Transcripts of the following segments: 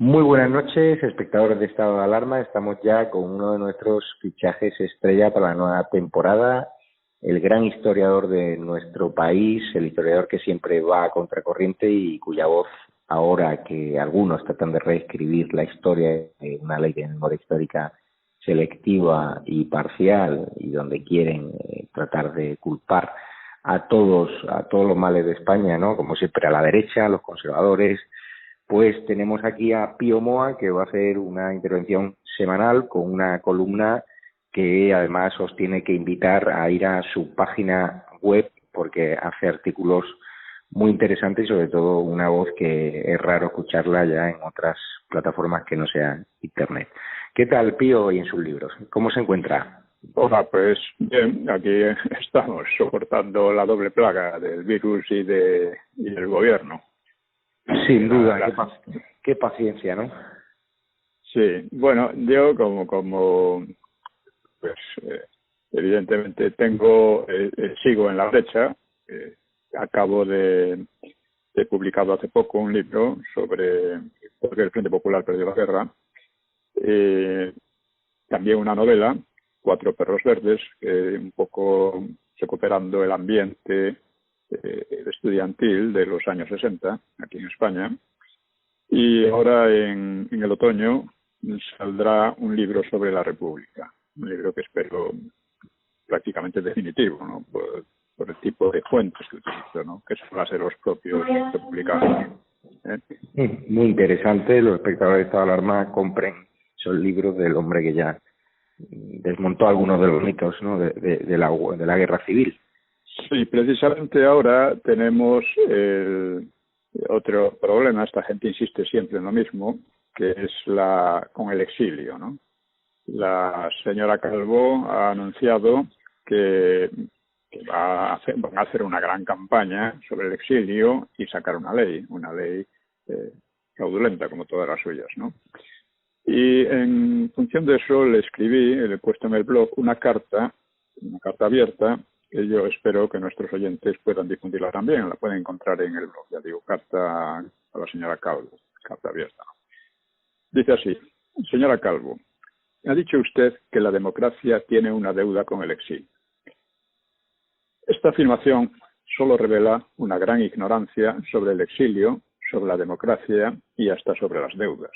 Muy buenas noches, espectadores de Estado de Alarma. Estamos ya con uno de nuestros fichajes estrella para la nueva temporada, el gran historiador de nuestro país, el historiador que siempre va a contracorriente y cuya voz, ahora que algunos tratan de reescribir la historia de una ley de memoria histórica selectiva y parcial, y donde quieren tratar de culpar a todos los males de España, ¿no? Como siempre a la derecha, a los conservadores. Pues tenemos aquí a Pío Moa, que va a hacer una intervención semanal con una columna que además os tiene que invitar a ir a su página web porque hace artículos muy interesantes y sobre todo una voz que es raro escucharla ya en otras plataformas que no sean Internet. ¿Qué tal, Pío, y en sus libros? ¿Cómo se encuentra? Hola, pues bien, aquí estamos soportando la doble plaga del virus y del gobierno. Sin duda, qué paciencia, ¿no? Sí, bueno, yo pues evidentemente sigo en la brecha. Acabo de publicado hace poco un libro sobre por qué el Frente Popular perdió la guerra. También una novela, Cuatro perros verdes, un poco recuperando el ambiente estudiantil de los años 60 aquí en España. Y ahora en el otoño saldrá un libro sobre la República, un libro que espero prácticamente definitivo, ¿no? Por el tipo de fuentes que utilizo, ¿no? Que son las de los propios republicanos. Muy interesante. Los espectadores de Estado de Alarma compren esos libros del hombre que ya desmontó algunos de los mitos, ¿no? de la guerra civil. Sí, precisamente ahora tenemos otro problema. Esta gente insiste siempre en lo mismo, que es con el exilio, ¿no? La señora Calvo ha anunciado que van a hacer una gran campaña sobre el exilio y sacar una ley fraudulenta como todas las suyas, ¿no? Y en función de eso le he puesto en el blog una carta abierta que yo espero que nuestros oyentes puedan difundirla también. La pueden encontrar en el blog, ya digo, carta a la señora Calvo, carta abierta. Dice así: señora Calvo, ha dicho usted que la democracia tiene una deuda con el exilio. Esta afirmación solo revela una gran ignorancia sobre el exilio, sobre la democracia y hasta sobre las deudas.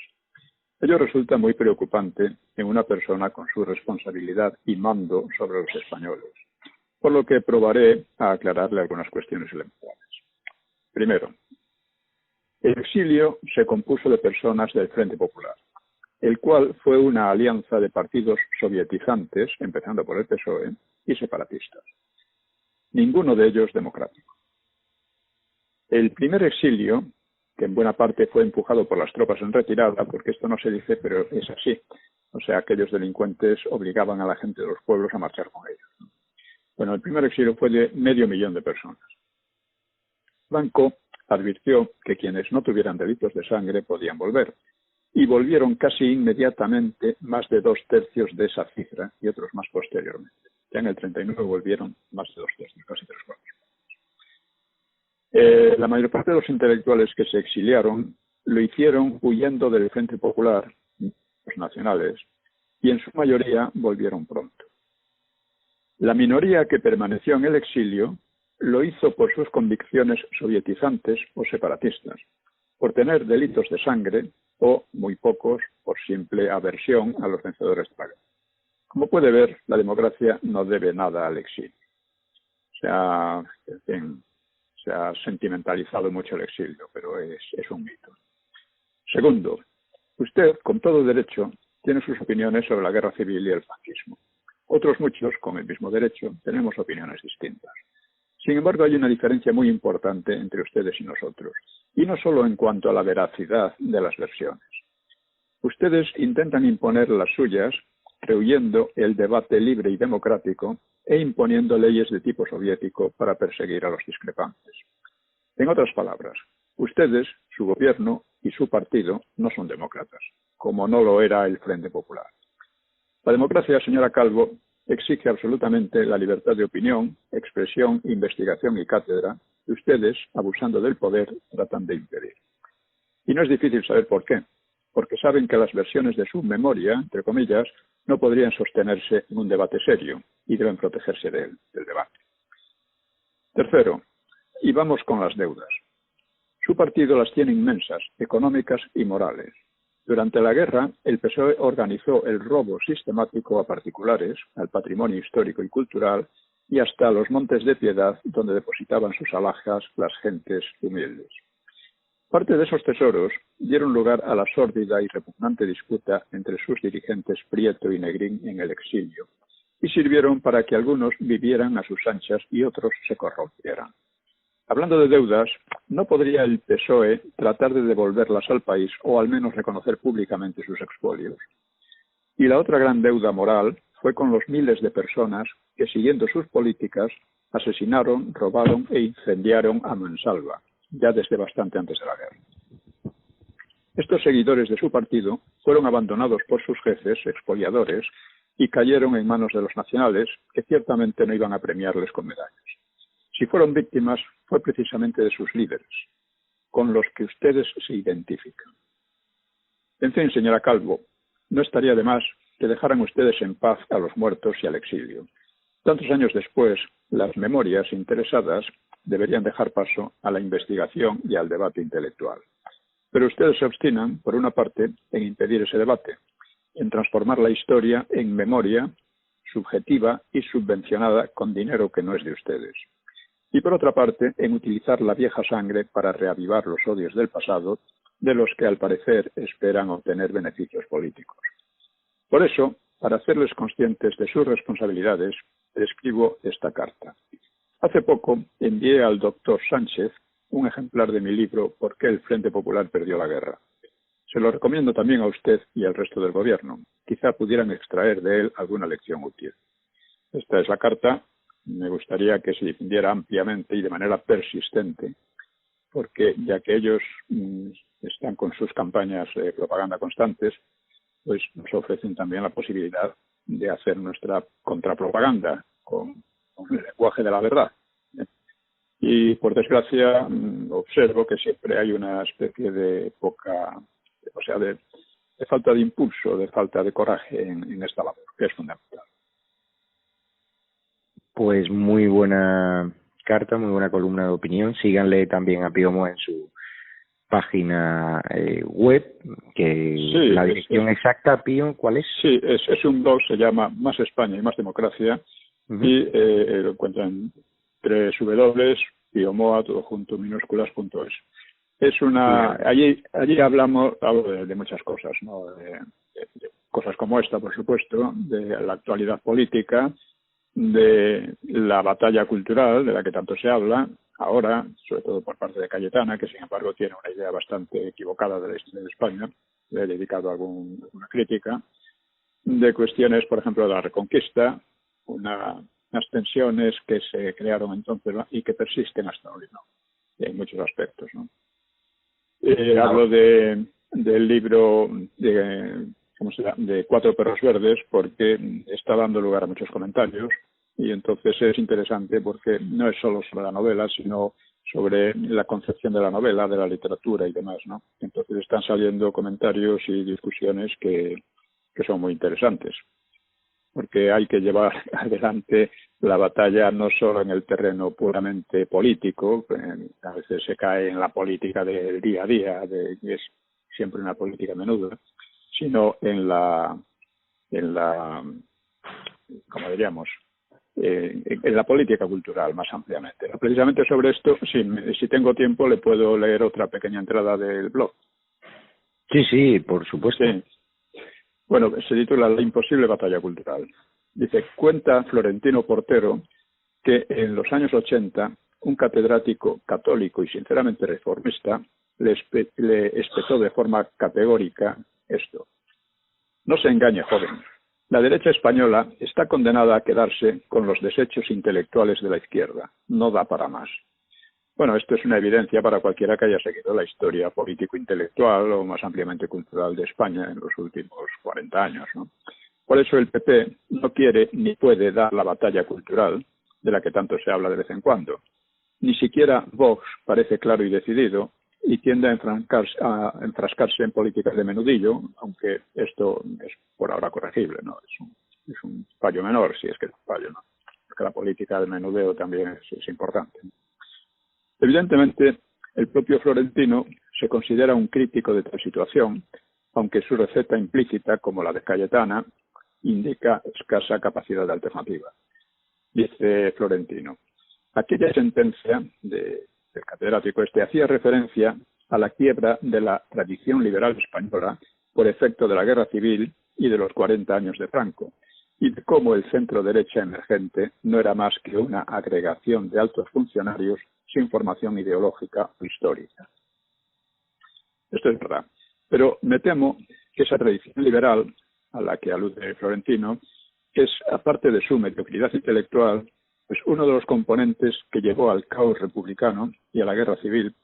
Ello resulta muy preocupante en una persona con su responsabilidad y mando sobre los españoles, por lo que probaré a aclararle algunas cuestiones elementales. Primero, el exilio se compuso de personas del Frente Popular, el cual fue una alianza de partidos sovietizantes, empezando por el PSOE, y separatistas. Ninguno de ellos democrático. El primer exilio, que en buena parte fue empujado por las tropas en retirada, porque esto no se dice, pero es así. O sea, aquellos delincuentes obligaban a la gente de los pueblos a marchar con ellos. Bueno, el primer exilio fue de 500.000 de personas. Franco advirtió que quienes no tuvieran delitos de sangre podían volver, y volvieron casi inmediatamente más de 2/3 de esa cifra y otros más posteriormente. Ya en el 39 volvieron más de 2/3, casi 3/4. La mayor parte de los intelectuales que se exiliaron lo hicieron huyendo del Frente Popular, los nacionales, y en su mayoría volvieron pronto. La minoría que permaneció en el exilio lo hizo por sus convicciones sovietizantes o separatistas, por tener delitos de sangre o, muy pocos, por simple aversión a los vencedores de la guerra. Como puede ver, la democracia no debe nada al exilio. Se ha sentimentalizado mucho el exilio, pero es un mito. Segundo, usted, con todo derecho, tiene sus opiniones sobre la guerra civil y el fascismo. Otros muchos, con el mismo derecho, tenemos opiniones distintas. Sin embargo, hay una diferencia muy importante entre ustedes y nosotros, y no solo en cuanto a la veracidad de las versiones. Ustedes intentan imponer las suyas, rehuyendo el debate libre y democrático e imponiendo leyes de tipo soviético para perseguir a los discrepantes. En otras palabras, ustedes, su gobierno y su partido no son demócratas, como no lo era el Frente Popular. La democracia, señora Calvo, exige absolutamente la libertad de opinión, expresión, investigación y cátedra que ustedes, abusando del poder, tratan de impedir. Y no es difícil saber por qué. porque saben que las versiones de su memoria, entre comillas, no podrían sostenerse en un debate serio y deben protegerse del debate. Tercero, y vamos con las deudas. Su partido las tiene inmensas, económicas y morales. Durante la guerra, el PSOE organizó el robo sistemático a particulares, al patrimonio histórico y cultural, y hasta los Montes de Piedad, donde depositaban sus alhajas las gentes humildes. Parte de esos tesoros dieron lugar a la sórdida y repugnante disputa entre sus dirigentes Prieto y Negrín en el exilio, y sirvieron para que algunos vivieran a sus anchas y otros se corrompieran. Hablando de deudas, ¿no podría el PSOE tratar de devolverlas al país o al menos reconocer públicamente sus expolios? Y la otra gran deuda moral fue con los miles de personas que, siguiendo sus políticas, asesinaron, robaron e incendiaron a mansalva, ya desde bastante antes de la guerra. Estos seguidores de su partido fueron abandonados por sus jefes, expoliadores, y cayeron en manos de los nacionales, que ciertamente no iban a premiarles con medallas. Si fueron víctimas, fue precisamente de sus líderes, con los que ustedes se identifican. En fin, señora Calvo, no estaría de más que dejaran ustedes en paz a los muertos y al exilio. Tantos años después, las memorias interesadas deberían dejar paso a la investigación y al debate intelectual. Pero ustedes se obstinan, por una parte, en impedir ese debate, en transformar la historia en memoria subjetiva y subvencionada con dinero que no es de ustedes. Y por otra parte, en utilizar la vieja sangre para reavivar los odios del pasado, de los que al parecer esperan obtener beneficios políticos. Por eso, para hacerles conscientes de sus responsabilidades, escribo esta carta. Hace poco envié al doctor Sánchez un ejemplar de mi libro ¿Por qué el Frente Popular perdió la guerra? Se lo recomiendo también a usted y al resto del gobierno. Quizá pudieran extraer de él alguna lección útil. Esta es la carta. Me gustaría que se difundiera ampliamente y de manera persistente, porque ya que ellos están con sus campañas de propaganda constantes, pues nos ofrecen también la posibilidad de hacer nuestra contrapropaganda con el lenguaje de la verdad. Y por desgracia observo que siempre hay una especie de de falta de impulso, de falta de coraje en esta labor, que es fundamental. Pues muy buena carta, muy buena columna de opinión. Síganle también a Piomo en su página web, que sí, la dirección exacta, Pío, ¿cuál es? Sí, es un blog, se llama Más España y Más Democracia, y lo encuentran en www.piomoa, todo junto, minúsculas.es. Es una, allí hablo de muchas cosas, ¿no? De cosas como esta, por supuesto, de la actualidad política, de la batalla cultural de la que tanto se habla ahora, sobre todo por parte de Cayetana, que sin embargo tiene una idea bastante equivocada de la historia de España. Le he dedicado alguna crítica, de cuestiones, por ejemplo, de la Reconquista, unas tensiones que se crearon entonces y que persisten hasta hoy, ¿no? En muchos aspectos, ¿no? Hablo del libro de Cuatro perros verdes, porque está dando lugar a muchos comentarios, y entonces es interesante porque no es solo sobre la novela, sino sobre la concepción de la novela, de la literatura y demás, ¿no? Entonces están saliendo comentarios y discusiones que son muy interesantes, porque hay que llevar adelante la batalla no solo en el terreno puramente político, a veces se cae en la política del día a día, y es siempre una política menuda, sino en la como diríamos, en la política cultural más ampliamente. Precisamente sobre esto, si tengo tiempo, le puedo leer otra pequeña entrada del blog. Sí, por supuesto. Sí. Bueno, se titula La imposible batalla cultural. Dice, cuenta Florentino Portero que en los años 80 un catedrático católico y sinceramente reformista le espetó de forma categórica esto. No se engañe, joven. La derecha española está condenada a quedarse con los desechos intelectuales de la izquierda. No da para más. Bueno, esto es una evidencia para cualquiera que haya seguido la historia político-intelectual o más ampliamente cultural de España en los últimos 40 años, ¿no? Por eso el PP no quiere ni puede dar la batalla cultural, de la que tanto se habla de vez en cuando. Ni siquiera Vox parece claro y decidido y tiende a enfrascarse en políticas de menudillo, aunque esto es por ahora corregible, ¿no? Es un fallo menor, si es que es un fallo, ¿no? Porque la política de menudeo también es importante, ¿no? Evidentemente, el propio Florentino se considera un crítico de tal situación, aunque su receta implícita, como la de Cayetana, indica escasa capacidad de alternativa. Dice Florentino: aquella sentencia del catedrático hacía referencia a la quiebra de la tradición liberal española por efecto de la guerra civil y de los 40 años de Franco, y de cómo el centro derecha emergente no era más que una agregación de altos funcionarios sin formación ideológica o histórica. Esto es verdad, pero me temo que esa tradición liberal a la que alude Florentino es, aparte de su mediocridad intelectual, pues uno de los componentes que llevó al caos republicano y a la guerra civil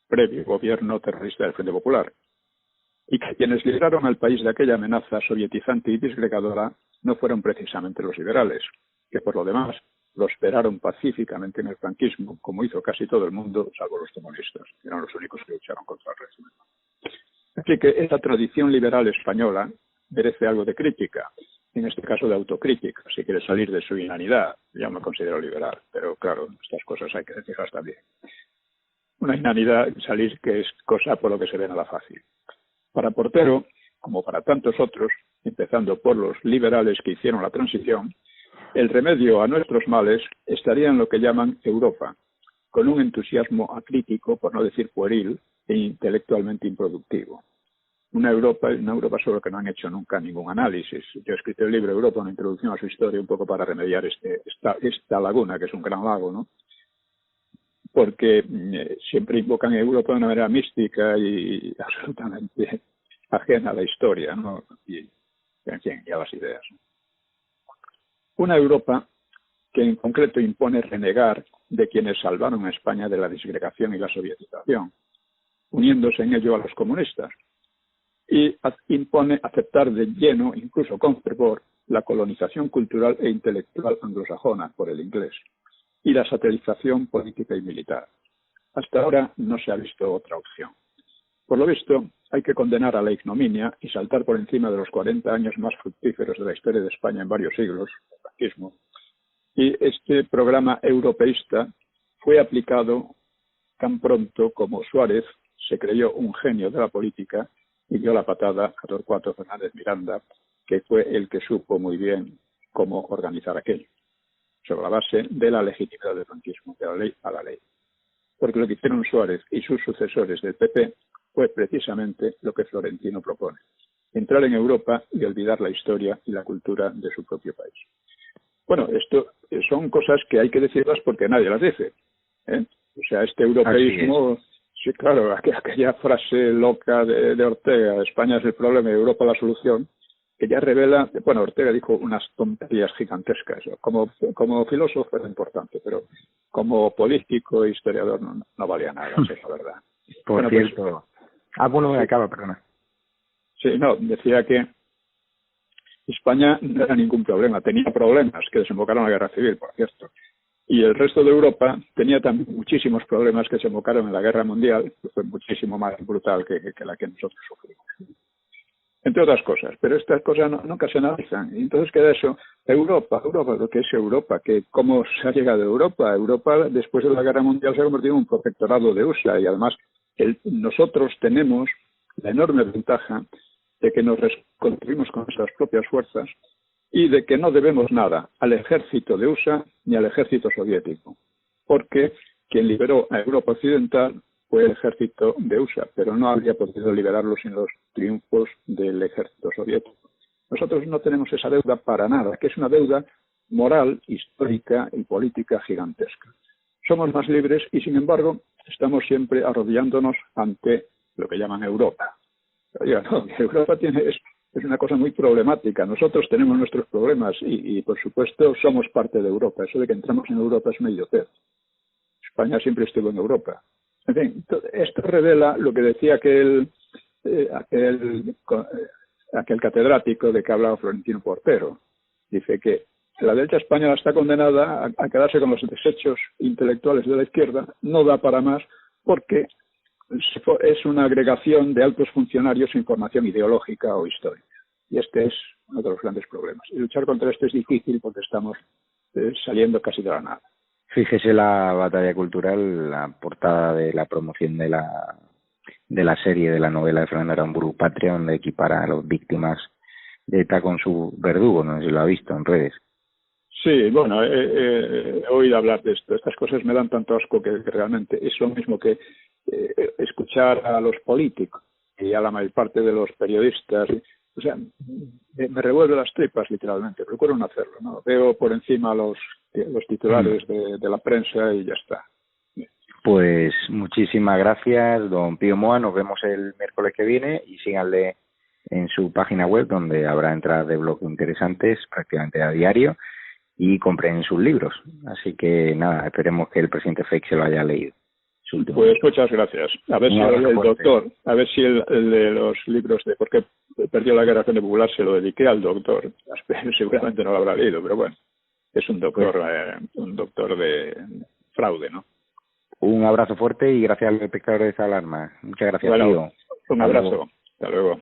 previo gobierno terrorista del Frente Popular, y que quienes libraron al país de aquella amenaza sovietizante y disgregadora no fueron precisamente los liberales, que por lo demás prosperaron pacíficamente en el franquismo, como hizo casi todo el mundo, salvo los comunistas, que eran los únicos que lucharon contra el régimen. Así que esa tradición liberal española merece algo de crítica, en este caso de autocrítica, si quiere salir de su inanidad. Yo me considero liberal, pero claro, estas cosas hay que decirlas también. Una inanidad, salir que es cosa por lo que se ve nada fácil. Para Portero, como para tantos otros, empezando por los liberales que hicieron la transición, el remedio a nuestros males estaría en lo que llaman Europa, con un entusiasmo acrítico, por no decir pueril, e intelectualmente improductivo. Una Europa sobre la que no han hecho nunca ningún análisis. Yo he escrito el libro Europa, una introducción a su historia, un poco para remediar esta laguna, que es un gran lago, ¿no? Porque siempre invocan a Europa de una manera mística y absolutamente ajena a la historia, ¿no? Y a las ideas. Una Europa que en concreto impone renegar de quienes salvaron a España de la disgregación y la sovietización, uniéndose en ello a los comunistas, y impone aceptar de lleno, incluso con fervor, la colonización cultural e intelectual anglosajona por el inglés y la satelización política y militar. Hasta ahora no se ha visto otra opción. Por lo visto, hay que condenar a la ignominia y saltar por encima de los 40 años más fructíferos de la historia de España en varios siglos, el franquismo. Y este programa europeísta fue aplicado tan pronto como Suárez se creyó un genio de la política y dio la patada a Torcuato Fernández Miranda, que fue el que supo muy bien cómo organizar aquello, sobre la base de la legitimidad del franquismo, de la ley a la ley. Porque lo que hicieron Suárez y sus sucesores del PP fue precisamente lo que Florentino propone: entrar en Europa y olvidar la historia y la cultura de su propio país. Bueno, esto son cosas que hay que decirlas porque nadie las dice, ¿eh? O sea, este europeísmo, sí, claro, aquella frase loca de Ortega: España es el problema y Europa la solución, que ya revela, bueno, Ortega dijo unas tonterías gigantescas. Como filósofo era importante, pero como político e historiador no valía nada, es la verdad. Por cierto. Bueno, acaba, perdona. Sí, no, decía que España no era ningún problema, tenía problemas que desembocaron en la guerra civil, por cierto. Y el resto de Europa tenía también muchísimos problemas que desembocaron en la guerra mundial, que fue muchísimo más brutal que la que nosotros sufrimos. Entre otras cosas, pero estas cosas nunca se analizan. Y entonces queda eso: Europa, lo que es Europa, que cómo se ha llegado a Europa. Europa, después de la guerra mundial, se ha convertido en un protectorado de USA, y además nosotros tenemos la enorme ventaja de que nos reconstruimos con nuestras propias fuerzas y de que no debemos nada al ejército de USA ni al ejército soviético, porque quien liberó a Europa Occidental fue el ejército de USA, pero no habría podido liberarlo sin los triunfos del ejército soviético. Nosotros no tenemos esa deuda para nada, que es una deuda moral, histórica y política gigantesca. Somos más libres y, sin embargo, estamos siempre arrodillándonos ante lo que llaman Europa. Oiga, no, Europa es una cosa muy problemática. Nosotros tenemos nuestros problemas y, por supuesto, somos parte de Europa. Eso de que entramos en Europa es una idiotez. España siempre estuvo en Europa. En fin, esto revela lo que decía aquel catedrático de que hablaba Florentino Portero. Dice que la derecha española está condenada a quedarse con los desechos intelectuales de la izquierda, no da para más, porque es una agregación de altos funcionarios sin formación ideológica o histórica. Y este es uno de los grandes problemas. Y luchar contra esto es difícil porque estamos saliendo casi de la nada. Fíjese la batalla cultural, la portada de la promoción de la serie, de la novela de Fernando Aramburu, Patria, donde equipara a las víctimas de ETA con su verdugo. No sé si lo ha visto en redes. Sí, bueno, he oído hablar de esto. Estas cosas me dan tanto asco que realmente es lo mismo que escuchar a los políticos y a la mayor parte de los periodistas. O sea, me revuelve las tripas, literalmente. Procuro no hacerlo, ¿no? Veo por encima los titulares de la prensa y ya está. Pues muchísimas gracias, don Pío Moa. Nos vemos el miércoles que viene y síganle en su página web, donde habrá entradas de blog interesantes prácticamente a diario, y compren sus libros. Así que nada, esperemos que el presidente Fake se lo haya leído. Pues muchas gracias. A ver si el doctor, a ver si el de los libros de por qué perdió la guerra con el popular se lo dediqué al doctor. Seguramente no lo habrá leído, pero bueno, es un doctor de fraude, ¿no? Un abrazo fuerte y gracias a los espectadores de Alarma. Muchas gracias, bueno, tío. Un abrazo. Hasta luego.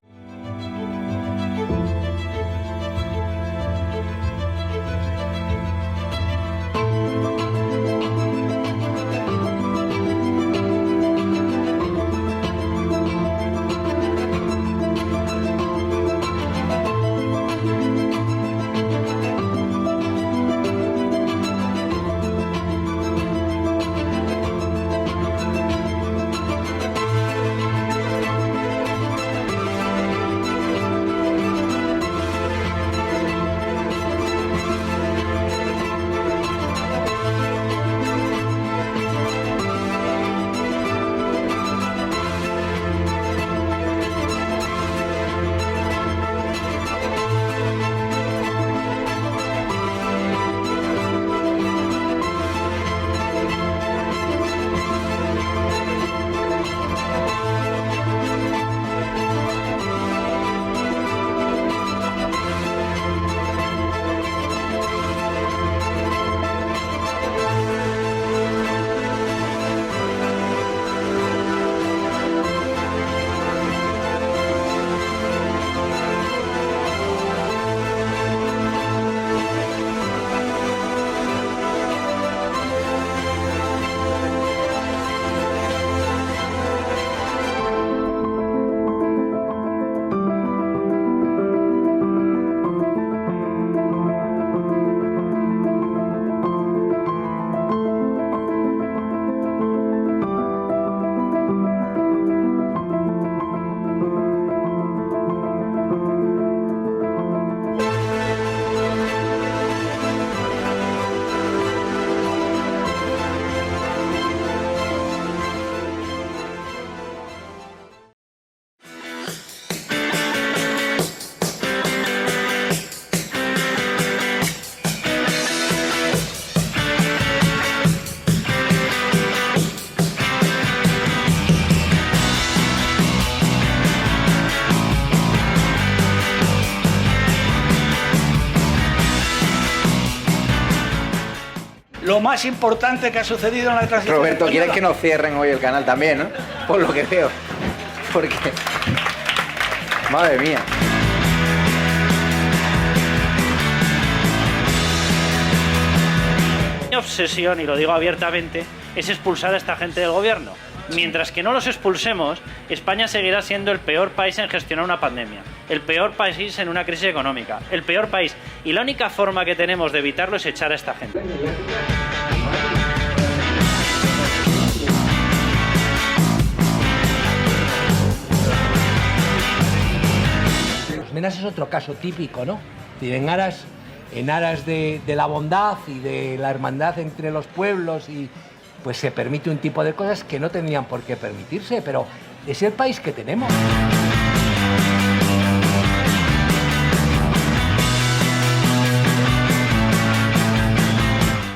Lo más importante que ha sucedido en la transición. Roberto, ¿quieres que nos cierren hoy el canal también, no? Por lo que veo. Porque... Madre mía. Mi obsesión, y lo digo abiertamente, es expulsar a esta gente del gobierno. Mientras que no los expulsemos, España seguirá siendo el peor país en gestionar una pandemia, el peor país en una crisis económica, el peor país. Y la única forma que tenemos de evitarlo es echar a esta gente. Los Menas es otro caso típico, ¿no? En aras de la bondad y de la hermandad entre los pueblos, y pues se permite un tipo de cosas que no tendrían por qué permitirse, pero es el país que tenemos.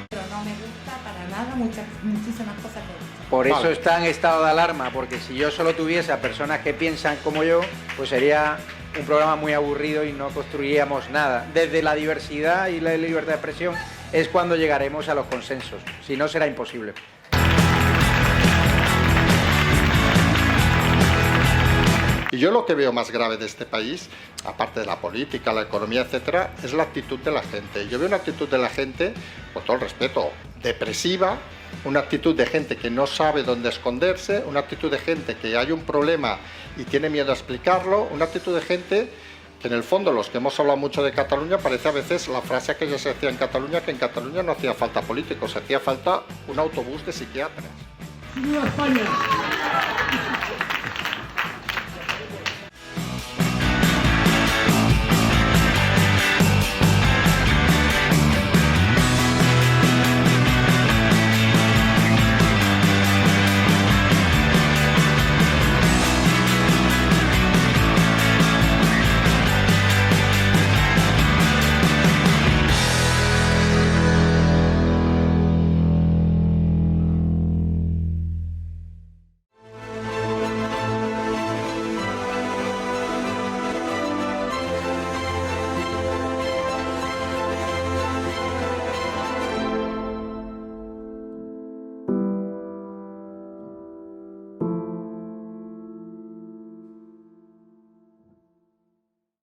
Pero no me gusta para nada muchísimas cosas que he dicho. Por eso está en estado de alarma, porque si yo solo tuviese a personas que piensan como yo, pues sería un programa muy aburrido y no construiríamos nada. Desde la diversidad y la libertad de expresión es cuando llegaremos a los consensos, si no será imposible. Y yo lo que veo más grave de este país, aparte de la política, la economía, etcétera, es la actitud de la gente. Yo veo una actitud de la gente, con todo el respeto, depresiva, una actitud de gente que no sabe dónde esconderse, una actitud de gente que hay un problema y tiene miedo a explicarlo, una actitud de gente que en el fondo, los que hemos hablado mucho de Cataluña, parece a veces la frase que ya se decía en Cataluña, que en Cataluña no hacía falta políticos, hacía falta un autobús de psiquiatras. ¡Viva España!